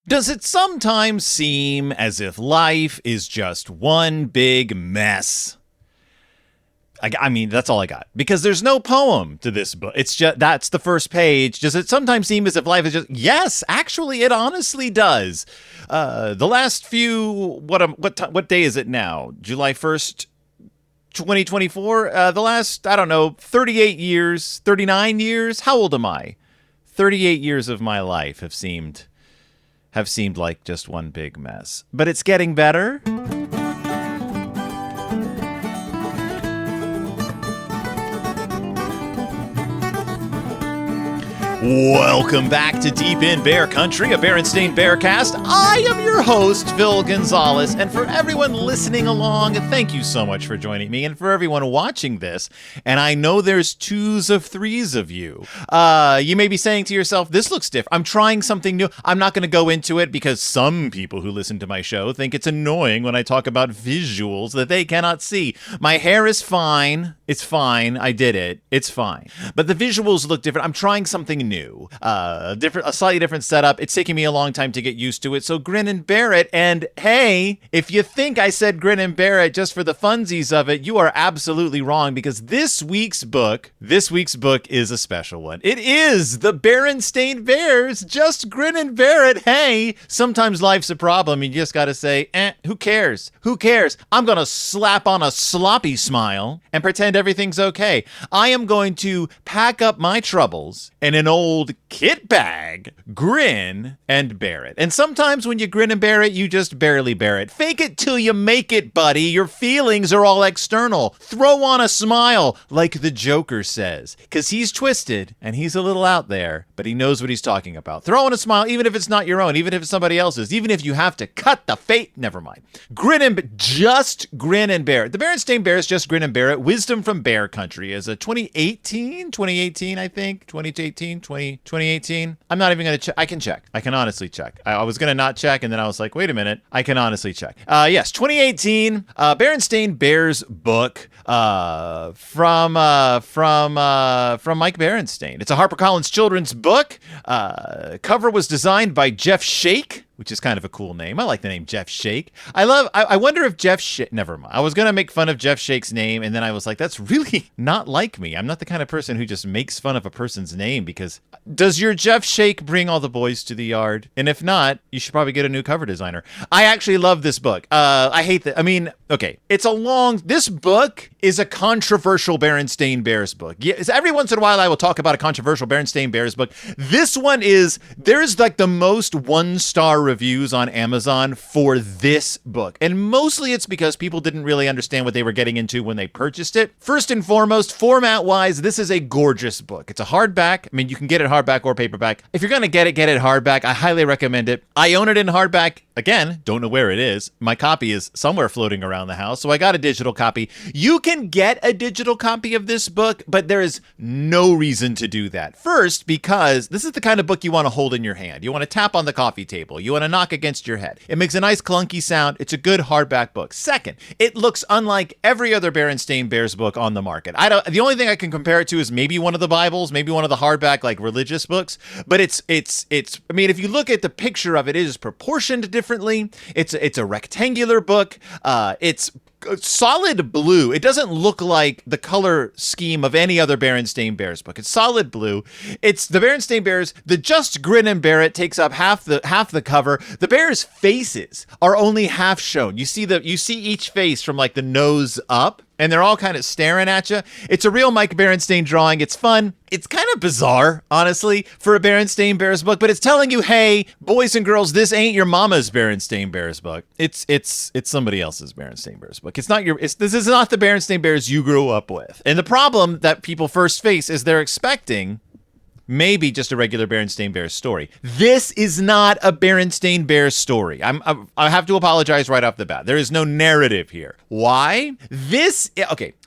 Does it sometimes seem as if life is just one big mess? I mean, that's all I got. Because there's no poem to this book. It's just, that's the first page. Does it sometimes seem as if life is just... Yes, actually, it honestly does. The last few... What day is it now? July 1st, 2024? The last, I don't know, 38 years, 39 years? How old am I? 38 years of my life have seemed like just one big mess. But it's getting better. Welcome back to Deep in Bear Country, a Berenstain Bearcast. I am your host, Phil Gonzalez, and for everyone listening along, thank you so much for joining me, and for everyone watching this, and I know there's twos of threes of you. You may be saying to yourself, this looks different. I'm trying something new. I'm not going to go into it because some people who listen to my show think it's annoying when I talk about visuals that they cannot see. My hair is fine. It's fine. I did it. It's fine. But the visuals look different. I'm trying something new, a slightly different setup. It's taking me a long time to get used to it. So grin and bear it. And hey, if you think I said grin and bear it just for the funsies of it, you are absolutely wrong, because this week's book is a special one. It is the Berenstain Bears. Just grin and bear it. Hey, sometimes life's a problem. You just got to say, who cares? Who cares? I'm going to slap on a sloppy smile and pretend everything's okay. I am going to pack up my troubles in an old kit bag, grin and bear it. And sometimes when you grin and bear it, you just barely bear it. Fake it till you make it, buddy. Your feelings are all external. Throw on a smile, like the Joker says, because he's twisted and he's a little out there, but he knows what he's talking about. Throw on a smile, even if it's not your own, even if it's somebody else's, even if you have to cut the fate. Never mind. Just grin and bear it. The Berenstain Bears, just grin and bear it. Wisdom from Bear Country is a 2018, I think. 2018. I'm not even going to check. I can check. I can honestly check. I was going to not check, and then I was like, wait a minute. I can honestly check. Yes, 2018, Berenstain Bears book from Mike Berenstain. It's a HarperCollins children's book. Cover was designed by Jeff Shake, which is kind of a cool name. I like the name Jeff Shake. I wonder if Jeff Shake... Never mind. I was going to make fun of Jeff Shake's name, and then I was like, that's really not like me. I'm not the kind of person who just makes fun of a person's name, because... Does your Jeff Shake bring all the boys to the yard? And if not, you should probably get a new cover designer. I actually love this book. I hate that. I mean, okay. This book is a controversial Berenstain Bears book. Yes, every once in a while I will talk about a controversial Berenstain Bears book. This one there's like the most one-star reviews on Amazon for this book. And mostly it's because people didn't really understand what they were getting into when they purchased it. First and foremost, format-wise, this is a gorgeous book. It's a hardback. I mean, you can get it hardback or paperback. If you're going to get it hardback. I highly recommend it. I own it in hardback. Again, don't know where it is. My copy is somewhere floating around the house, so I got a digital copy. You can get a digital copy of this book, but there is no reason to do that. First, because this is the kind of book you want to hold in your hand. You want to tap on the coffee table. You want to knock against your head. It makes a nice clunky sound. It's a good hardback book. Second, it looks unlike every other Berenstain Bears book on the market. The only thing I can compare it to is maybe one of the Bibles, maybe one of the hardback like religious books, but it's I mean, if you look at the picture of it, it is proportioned differently. It's a rectangular book. It's solid blue. It doesn't look like the color scheme of any other Berenstain Bears book. It's solid blue. It's the Berenstain Bears. The Just Grin and Bear It takes up half the cover. The bears' faces are only half shown. You see each face from like the nose up, and they're all kind of staring at you. It's a real Mike Berenstain drawing. It's fun. It's kind of bizarre, honestly, for a Berenstain Bears book, but it's telling you, hey, boys and girls, this ain't your mama's Berenstain Bears book. It's somebody else's Berenstain Bears book. This is not the Berenstain Bears you grew up with. And the problem that people first face is they're expecting maybe just a regular Berenstain Bears story. This is not a Berenstain Bears story. I have to apologize right off the bat. There is no narrative here. Why?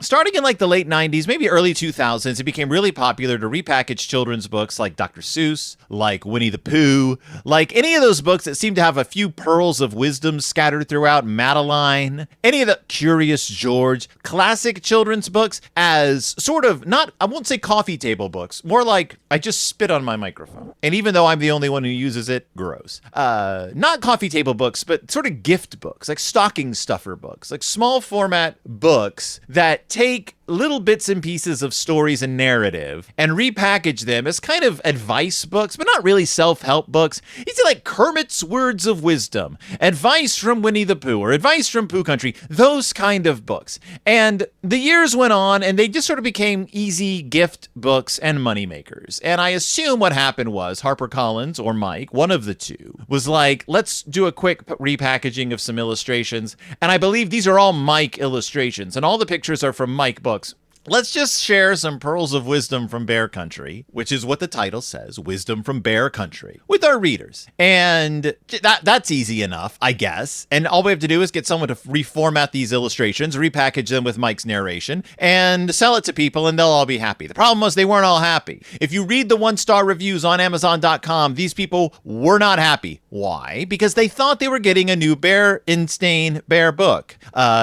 Starting in like the late 90s, maybe early 2000s, it became really popular to repackage children's books like Dr. Seuss, like Winnie the Pooh, like any of those books that seem to have a few pearls of wisdom scattered throughout, Madeline, any of the Curious George, classic children's books as sort of I won't say coffee table books, more like I just just spit on my microphone. And even though I'm the only one who uses it, gross. Not coffee table books, but sort of gift books, like stocking stuffer books, like small format books that take little bits and pieces of stories and narrative and repackage them as kind of advice books, but not really self-help books. You see, like Kermit's Words of Wisdom, advice from Winnie the Pooh, or advice from Pooh Country, those kind of books. And the years went on and they just sort of became easy gift books and moneymakers. And I assume what happened was HarperCollins or Mike, one of the two, was like, let's do a quick repackaging of some illustrations. And I believe these are all Mike illustrations, and all the pictures are from Mike books. Let's just share some pearls of wisdom from Bear Country, which is what the title says, Wisdom from Bear Country, with our readers. And that's easy enough, I guess. And all we have to do is get someone to reformat these illustrations, repackage them with Mike's narration, and sell it to people, and they'll all be happy. The problem was they weren't all happy. If you read the 1-star reviews on Amazon.com, these people were not happy. Why? Because they thought they were getting a new Berenstain Bear book.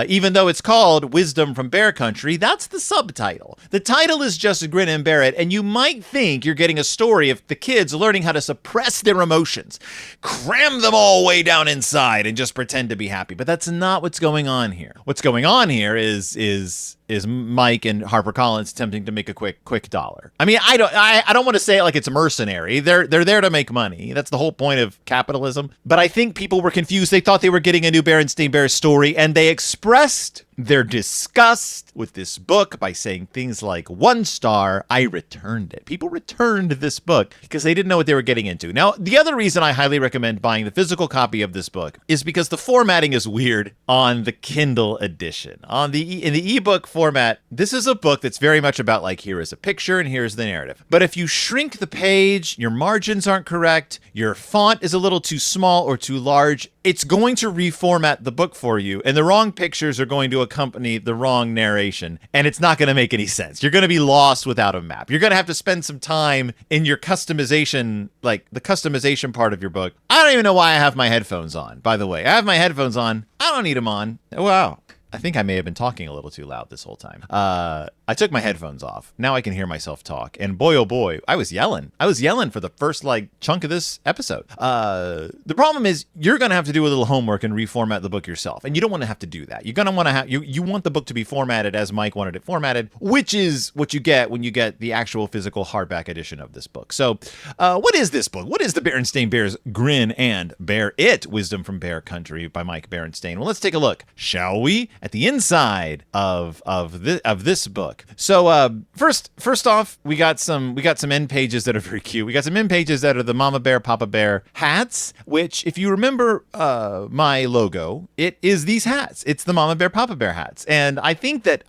Even though it's called Wisdom from Bear Country, that's the subtitle. The title is just Grin and Bear It, and you might think you're getting a story of the kids learning how to suppress their emotions, cram them all way down inside, and just pretend to be happy. But that's not what's going on here. What's going on here is Mike and HarperCollins attempting to make a quick dollar. I mean, I don't want to say it like it's mercenary. They're there to make money. That's the whole point of capitalism. But I think people were confused. They thought they were getting a new Berenstain Bears story, and they expressed their disgust with this book by saying things like, 1 star, I returned it. People returned this book because they didn't know what they were getting into. Now, the other reason I highly recommend buying the physical copy of this book is because the formatting is weird on the Kindle edition. In the ebook format, this is a book that's very much about like, here is a picture and here's the narrative. But if you shrink the page, your margins aren't correct, your font is a little too small or too large, it's going to reformat the book for you, and the wrong pictures are going to accompany the wrong narration, and it's not going to make any sense. You're going to be lost without a map. You're going to have to spend some time in your customization, like the customization part of your book. I don't even know why I have my headphones on, by the way. I have my headphones on. I don't need them on. Wow. I think I may have been talking a little too loud this whole time. I took my headphones off. Now I can hear myself talk. And boy, oh boy, I was yelling. I was yelling for the first chunk of this episode. The problem is you're going to have to do a little homework and reformat the book yourself. And you don't want to have to do that. You're going to want to have, you want the book to be formatted as Mike wanted it formatted, which is what you get when you get the actual physical hardback edition of this book. So what is this book? What is the Berenstain Bears Grin and Bear It, Wisdom from Bear Country by Mike Berenstain? Well, let's take a look, shall we? At the inside of this book. So first off, we got some end pages that are very cute. We got some end pages that are the Mama Bear, Papa Bear hats, which if you remember my logo, it is these hats. It's the Mama Bear, Papa Bear hats. And I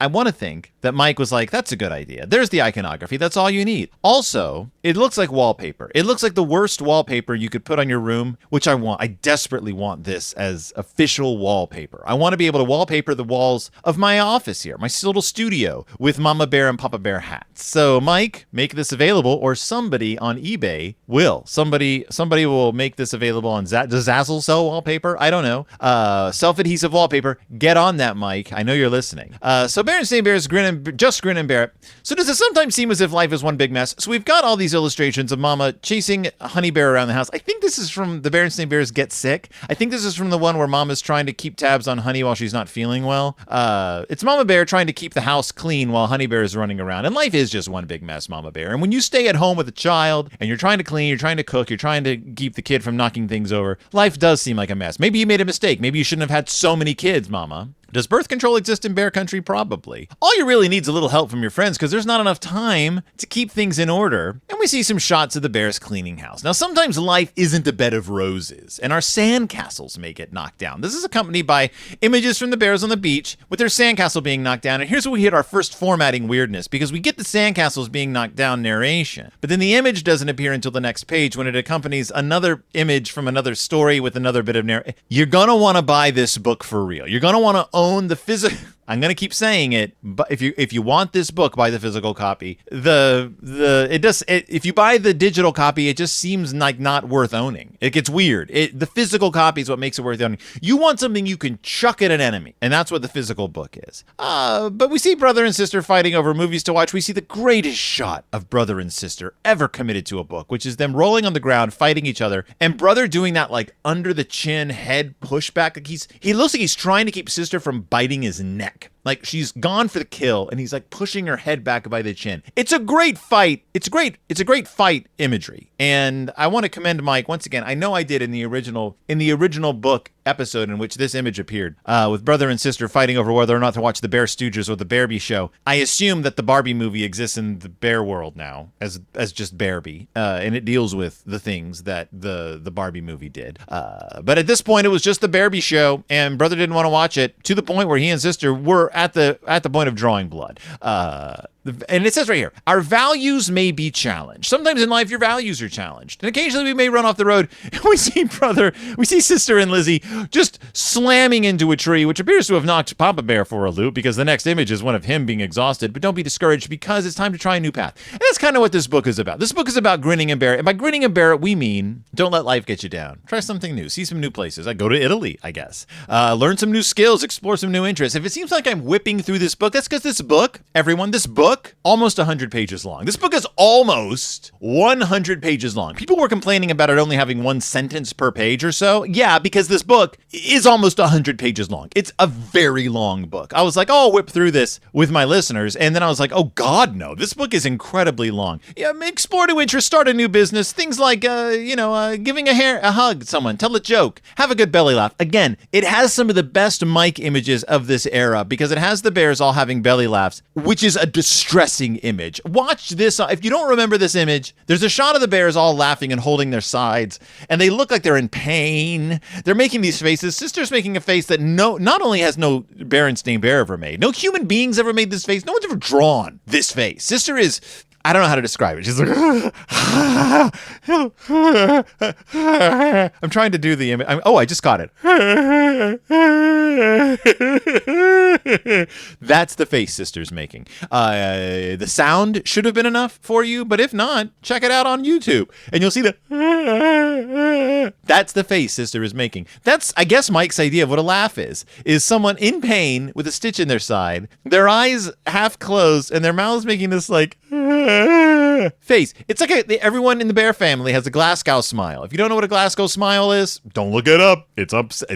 want to think that Mike was like, that's a good idea. There's the iconography. That's all you need. Also, it looks like wallpaper. It looks like the worst wallpaper you could put on your room, which I want. I desperately want this as official wallpaper. I want to be able to wallpaper the walls of my office here, my little studio, with Mama Bear and Papa Bear hats. So Mike, make this available, or somebody on eBay will. Somebody will make this available on does Zazzle sell wallpaper? I don't know. Self-adhesive wallpaper. Get on that, Mike. I know you're listening. So Berenstain Bears Grin and Bear It. So does it sometimes seem as if life is one big mess? So we've got all these illustrations of Mama chasing Honey Bear around the house. I think this is from the Berenstain Bears Get Sick. I think this is from the one where Mama's trying to keep tabs on Honey while she's not feeling well. It's Mama Bear trying to keep the house clean while Honey Bear is running around. And life is just one big mess, Mama Bear. And when you stay at home with a child and you're trying to clean, you're trying to cook, you're trying to keep the kid from knocking things over, life does seem like a mess. Maybe you made a mistake. Maybe you shouldn't have had so many kids, Mama. Does birth control exist in Bear Country? Probably. All you really need is a little help from your friends because there's not enough time to keep things in order. And we see some shots of the bears cleaning house. Now, sometimes life isn't a bed of roses, and our sandcastles may get knocked down. This is accompanied by images from the bears on the beach with their sandcastle being knocked down. And here's where we hit our first formatting weirdness, because we get the sandcastles being knocked down narration, but then the image doesn't appear until the next page when it accompanies another image from another story with another bit of narration. You're going to want to buy this book for real. You're going to want to own the physical... I'm going to keep saying it, but if you want this book, buy the physical copy. If you buy the digital copy, it just seems like not worth owning. It gets weird. The physical copy is what makes it worth owning. You want something you can chuck at an enemy, and that's what the physical book is. But we see brother and sister fighting over movies to watch. We see the greatest shot of brother and sister ever committed to a book, which is them rolling on the ground, fighting each other, and brother doing that like under the chin head pushback. Like he looks like he's trying to keep sister from biting his neck. Like she's gone for the kill, and he's like pushing her head back by the chin. It's a great fight. It's a great fight imagery. And I want to commend Mike once again. I know I did in the original book episode in which this image appeared, with brother and sister fighting over whether or not to watch the Bear Stooges or the Barbie show. I assume that the Barbie movie exists in the Bear world now as just Barbie, and it deals with the things that the Barbie movie did. But at this point, it was just the Barbie show, and brother didn't want to watch it to the point where he and sister were at the point of drawing blood. And it says right here, our values may be challenged. Sometimes in life, your values are challenged. And occasionally we may run off the road. We see sister and Lizzie just slamming into a tree, which appears to have knocked Papa Bear for a loop, because the next image is one of him being exhausted. But don't be discouraged, because it's time to try a new path. And that's kind of what this book is about. This book is about grinning and bear it. And by grinning and bear it, we mean don't let life get you down. Try something new. See some new places. I go to Italy, I guess. Learn some new skills. Explore some new interests. If it seems like I'm whipping through this book, that's because this book, almost 100 pages long. This book is almost 100 pages long. People were complaining about it only having one sentence per page or so. Yeah, because this book is almost 100 pages long. It's a very long book. I was like, oh, I'll whip through this with my listeners. And then I was like, oh, God, no. This book is incredibly long. Yeah, explore new interests, start a new business. Things like, giving a hug to someone, tell a joke, have a good belly laugh. Again, it has some of the best Mike images of this era, because it has the bears all having belly laughs, which is a distressing image. Watch this. If you don't remember this image, there's a shot of the bears all laughing and holding their sides, and they look like they're in pain. They're making these faces. Sister's making a face that not only has no Berenstain Bear ever made, no human beings ever made this face. No one's ever drawn this face. Sister is, I don't know how to describe it. She's like, I'm trying to do the image. I just got it. That's the face sister's making. The sound should have been enough for you, but if not, check it out on YouTube, and you'll see that's the face sister is making. That's, I guess, Mike's idea of what a laugh is someone in pain with a stitch in their side, their eyes half closed, and their mouths making this like face. It's like everyone in the Bear family has a Glasgow smile. If you don't know what a Glasgow smile is, don't look it up. It's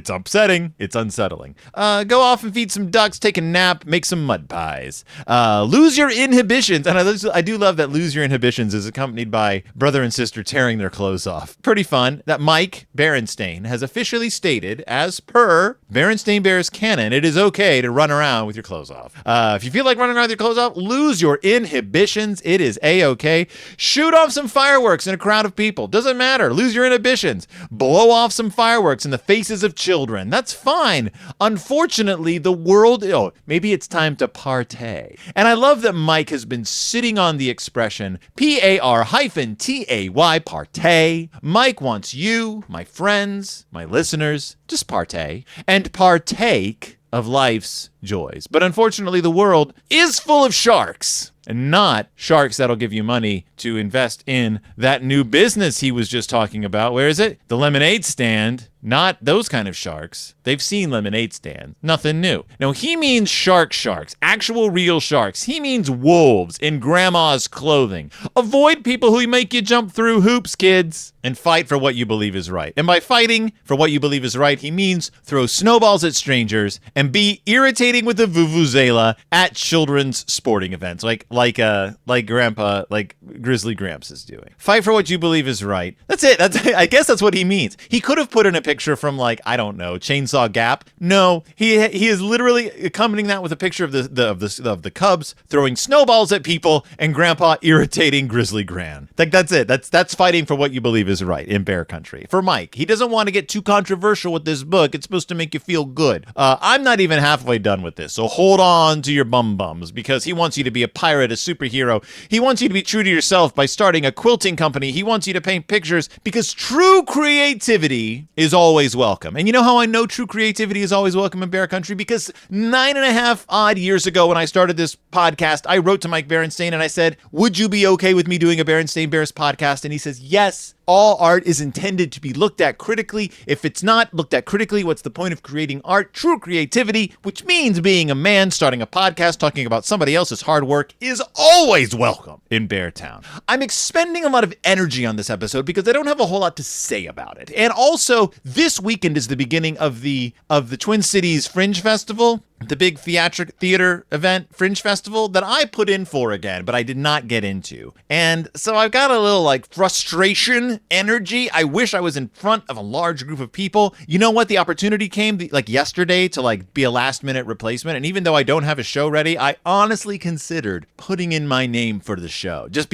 upsetting. It's unsettling. Go off and feed some ducks, take a nap, make some mud pies. Lose your inhibitions. And I do love that lose your inhibitions is accompanied by brother and sister tearing their clothes off. Pretty fun. That Mike Berenstain has officially stated, as per Berenstain Bears canon, it is okay to run around with your clothes off. If you feel like running around with your clothes off, lose your inhibitions. It is A-okay. Shoot off some fireworks in a crowd of people. Doesn't matter. Lose your inhibitions. Blow off some fireworks in the faces of children. That's fine. Unfortunately, the world, maybe it's time to partay. And I love that Mike has been sitting on the expression P-A-R-T-A-Y, partay. Mike wants you, my friends, my listeners, just partay and partake of life's joys. But unfortunately, the world is full of sharks. And not sharks that'll give you money to invest in that new business he was just talking about. Where is it? The lemonade stand. Not those kind of sharks. They've seen lemonade stands. Nothing new. No, he means sharks. Actual real sharks. He means wolves in grandma's clothing. Avoid people who make you jump through hoops, kids. And fight for what you believe is right. And by fighting for what you believe is right, he means throw snowballs at strangers and be irritating with the vuvuzela at children's sporting events. Like Grandpa, like Grizzly Gramps is doing. Fight for what you believe is right. That's it. I guess that's what he means. He could have put in a picture from Chainsaw Gap. No, he is literally accompanying that with a picture of the Cubs throwing snowballs at people and Grandpa irritating Grizzly Gran. That's it. That's fighting for what you believe is right in Bear Country. For Mike, he doesn't want to get too controversial with this book. It's supposed to make you feel good. I'm not even halfway done with this, so hold on to your bums because he wants you to be a pirate, a superhero. He wants you to be true to yourself by starting a quilting company. He wants you to paint pictures because true creativity is all always welcome. And you know how I know true creativity is always welcome in Bear Country? Because 9.5 odd years ago when I started this podcast, I wrote to Mike Berenstain and I said, would you be okay with me doing a Berenstain Bears podcast? And he says, yes. All art is intended to be looked at critically. If it's not looked at critically, what's the point of creating art? True creativity, which means being a man starting a podcast talking about somebody else's hard work, is always welcome in Beartown. I'm expending a lot of energy on this episode because I don't have a whole lot to say about it. And also, this weekend is the beginning of the Twin Cities Fringe Festival, the big theater event, Fringe Festival, that I put in for again, but I did not get into. And so I've got a little frustration, energy. I wish I was in front of a large group of people. You know what? The opportunity came yesterday to be a last minute replacement. And even though I don't have a show ready, I honestly considered putting in my name for the show. Just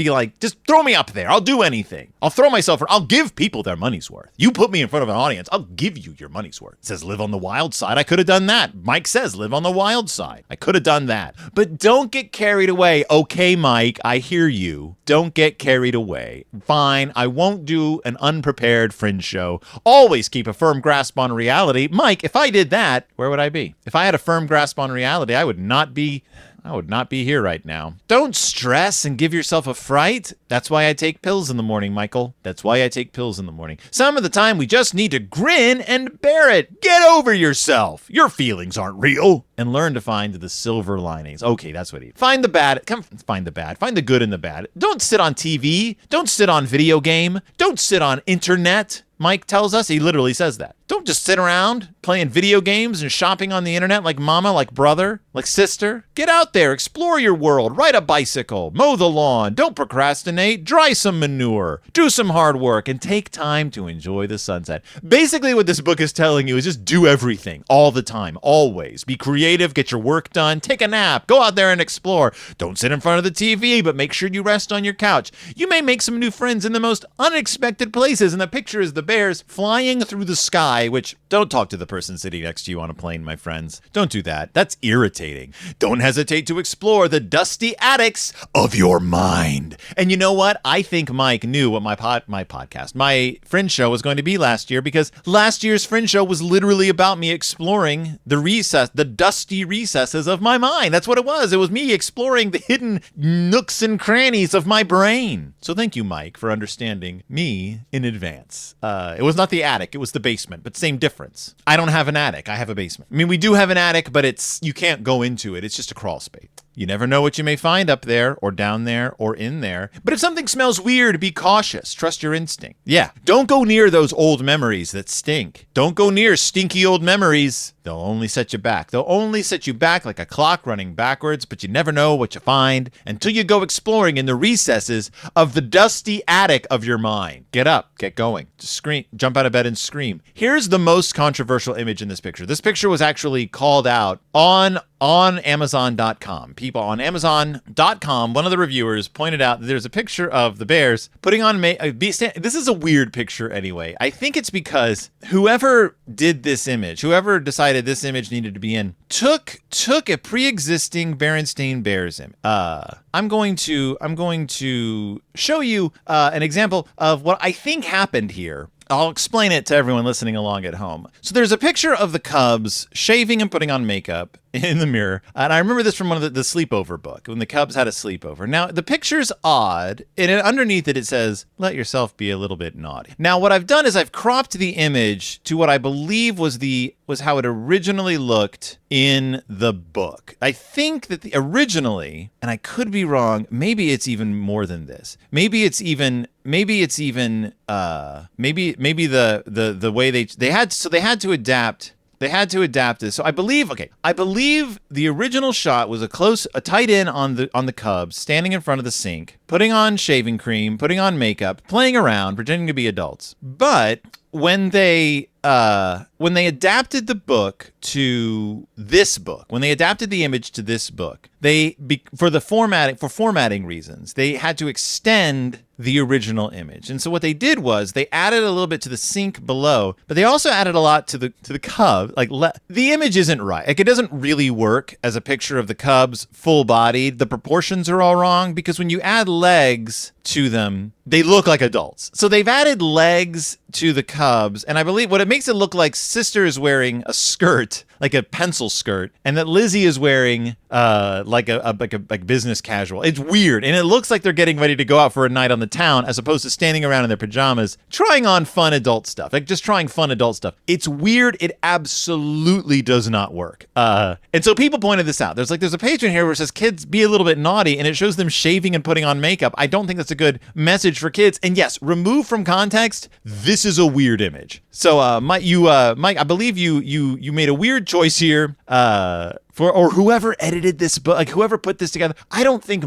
throw me up there. I'll do anything. I'll throw myself, I'll give people their money's worth. You put me in front of an audience, I'll give you your money's worth. It says live on the wild side. I could have done that. Mike says live on the wild side. I could have done that. But don't get carried away. Okay, Mike, I hear you. Don't get carried away. Fine, I won't do an unprepared Fringe show. Always keep a firm grasp on reality. Mike, if I did that, where would I be? If I had a firm grasp on reality, I would not be here right now. Don't stress and give yourself a fright. That's why I take pills in the morning, Michael. That's why I take pills in the morning. Some of the time, we just need to grin and bear it. Get over yourself. Your feelings aren't real. And learn to find the silver linings. Okay, that's what he... Find the bad. Find the bad. Find the good in the bad. Don't sit on TV. Don't sit on video game. Don't sit on internet. Mike tells us, he literally says that. Don't just sit around playing video games and shopping on the internet like mama, like brother, like sister. Get out there, explore your world, ride a bicycle, mow the lawn, don't procrastinate, dry some manure, do some hard work, and take time to enjoy the sunset. Basically, what this book is telling you is just do everything, all the time, always. Be creative, get your work done, take a nap, go out there and explore. Don't sit in front of the TV, but make sure you rest on your couch. You may make some new friends in the most unexpected places, and the picture is the bears flying through the sky, which, don't talk to the person sitting next to you on a plane, my friends. Don't do that. That's irritating. Don't hesitate to explore the dusty attics of your mind. And you know what? I think Mike knew what my Fringe show was going to be last year, because last year's Fringe show was literally about me exploring the dusty recesses of my mind. That's what it was. It was me exploring the hidden nooks and crannies of my brain. So thank you, Mike, for understanding me in advance. It was not the attic, it was the basement, but same difference. I don't have an attic, I have a basement. I mean, we do have an attic, but you can't go into it. It's just a crawl space. You never know what you may find up there, or down there, or in there. But if something smells weird, be cautious. Trust your instinct. Yeah, don't go near those old memories that stink. Don't go near stinky old memories. They'll only set you back. They'll only set you back like a clock running backwards, but you never know what you find until you go exploring in the recesses of the dusty attic of your mind. Get up, get going. Just scream, jump out of bed and scream. Here's the most controversial image in this picture. This picture was actually called out on Amazon.com. People on Amazon.com, one of the reviewers pointed out that there's a picture of the bears putting on this is a weird picture anyway. I think it's because whoever did this image, whoever decided this image needed to be in, took a pre-existing Berenstain Bears image. I'm going to show you an example of what I think happened here. I'll explain it to everyone listening along at home. So there's a picture of the Cubs shaving and putting on makeup in the mirror. And I remember this from one of the sleepover book, when the Cubs had a sleepover. Now, the picture's odd, and underneath it says, let yourself be a little bit naughty. Now, what I've done is I've cropped the image to what I believe was how it originally looked in the book. I think that originally, and I could be wrong, maybe it's even more than this. Maybe the way they had to adapt. They had to adapt this. So I believe the original shot was a tight in on the Cubs standing in front of the sink, putting on shaving cream, putting on makeup, playing around, pretending to be adults. But when they adapted the book to this book, when they adapted the image to this book, for formatting reasons, they had to extend the original image. And so what they did was they added a little bit to the sink below, but they also added a lot to the cub. Like the image isn't right. Like it doesn't really work as a picture of the cubs full bodied. The proportions are all wrong because when you add legs to them, they look like adults. So they've added legs to the cubs, and I believe what it makes it look like, Sister is wearing a skirt, like a pencil skirt, and that Lizzie is wearing like a business casual. It's weird, and it looks like they're getting ready to go out for a night on the town as opposed to standing around in their pajamas trying on fun adult stuff, like just trying fun adult stuff. It's weird. It absolutely does not work. And so people pointed this out. There's a page in here where it says kids be a little bit naughty, and it shows them shaving and putting on makeup. I don't think that's a good message for kids. And yes, removed from context, this is a weird image. So Mike, I believe you made a weird choice here. Or whoever edited this book, like whoever put this together. I don't think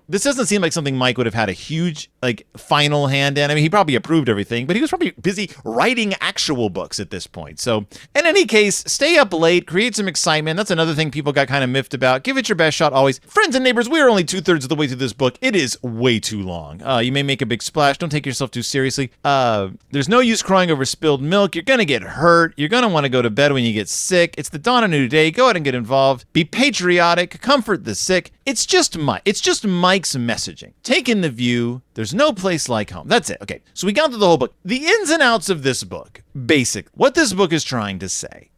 this doesn't seem like something Mike would have had a huge final hand in. I mean, he probably approved everything, but he was probably busy writing actual books at this point. So in any case, stay up late, create some excitement. That's another thing people got kind of miffed about. Give it your best shot always. Friends and neighbors, we are only 2/3 of the way through this book. It is way too long. You may make a big splash. Don't take yourself too seriously. There's no use crying over spilled milk. You're going to get hurt. You're going to want to go to bed when you get sick. It's the dawn of a new day. Go ahead and get involved. Be patriotic, comfort the sick. It's just Mike's messaging. Take in the view. There's no place like home. That's it. Okay, so we got through the whole book. The ins and outs of this book, basic. What this book is trying to say.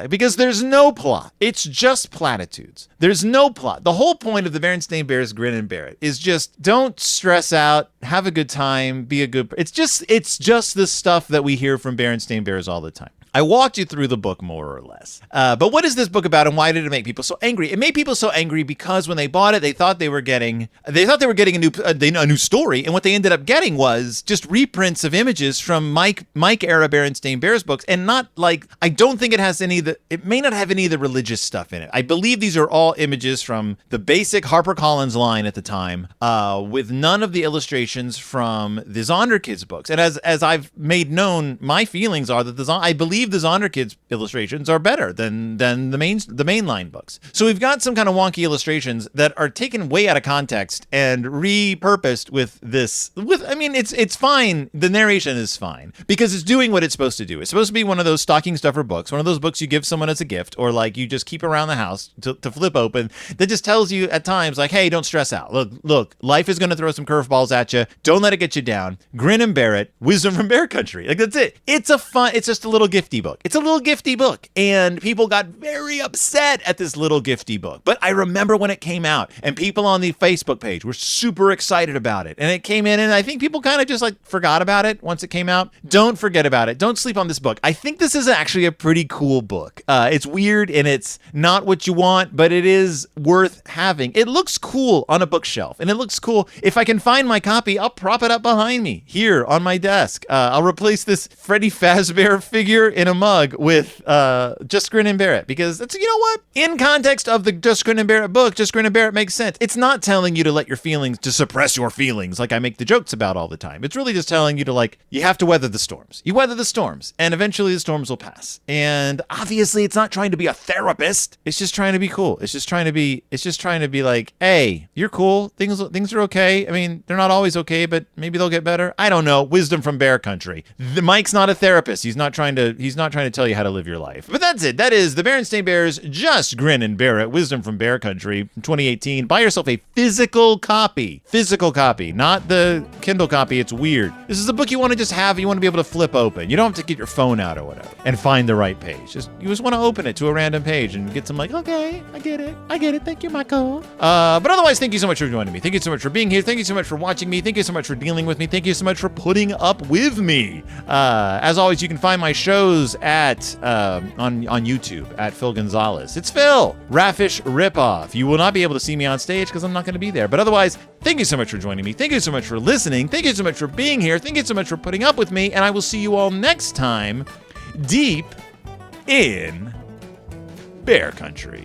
Because there's no plot. It's just platitudes. There's no plot. The whole point of the Berenstain Bears, Grin and Bear It is just don't stress out, have a good time, be a good... It's just the stuff that we hear from Berenstain Bears all the time. I walked you through the book more or less. But what is this book about and why did it make people so angry? It made people so angry because when they bought it, they thought they were getting a new story. And what they ended up getting was just reprints of images from Mike era Berenstain Bears books. And not I don't think it may not have any of the religious stuff in it. I believe these are all images from the basic HarperCollins line at the time, with none of the illustrations from the Zonderkids books. And as I've made known, my feelings are that I believe the Zonderkids illustrations are better than the mainline books. So we've got some kind of wonky illustrations that are taken way out of context and repurposed with this. It's fine. The narration is fine because it's doing what it's supposed to do. It's supposed to be one of those stocking stuffer books, one of those books you give someone as a gift, or you just keep around the house to flip open. That just tells you at times hey, don't stress out. Look, life is going to throw some curveballs at you. Don't let it get you down. Grin and bear it. Wisdom from Bear Country. That's it. It's just a little gifty book. It's a little gifty book, and people got very upset at this little gifty book. But I remember when it came out, and people on the Facebook page were super excited about it. And it came in, and I think people kind of just forgot about it once it came out. Don't forget about it. Don't sleep on this book. I think this is actually a pretty cool book. It's weird, and it's not what you want, but it is worth having. It looks cool on a bookshelf, and it looks cool. If I can find my copy, I'll prop it up behind me here on my desk. I'll replace this Freddy Fazbear figure in a mug with Just Grin and Bear It, because that's, you know what? In context of the Just Grin and Bear It book, Just Grin and Bear It makes sense. It's not telling you to suppress your feelings like I make the jokes about all the time. It's really just telling you you have to weather the storms. You weather the storms, and eventually the storms will pass. And obviously it's not trying to be a therapist. It's just trying to be cool. It's just trying to be like, hey, you're cool. Things are okay. I mean, they're not always okay, but maybe they'll get better. I don't know. Wisdom from Bear Country. Mike's not a therapist. He's not trying to tell you how to live your life. But that's it. That is the Berenstain Bears, Just Grin and Bear It, Wisdom from Bear Country, 2018. Buy yourself a physical copy, not the Kindle copy. It's weird. This is a book you want to just have. You want to be able to flip open. You don't have to get your phone out or whatever and find the right page. You just want to open it to a random page and get some okay, I get it. Thank you, Michael. But otherwise, thank you so much for joining me. Thank you so much for being here. Thank you so much for watching me. Thank you so much for dealing with me. Thank you so much for putting up with me. As always, you can find my shows on YouTube at Phil Gonzalez. It's Phil, Raffish Ripoff. You will not be able to see me on stage because I'm not going to be there. But otherwise, thank you so much for joining me. Thank you so much for listening. Thank you so much for being here. Thank you so much for putting up with me. And I will see you all next time, deep in Bear Country.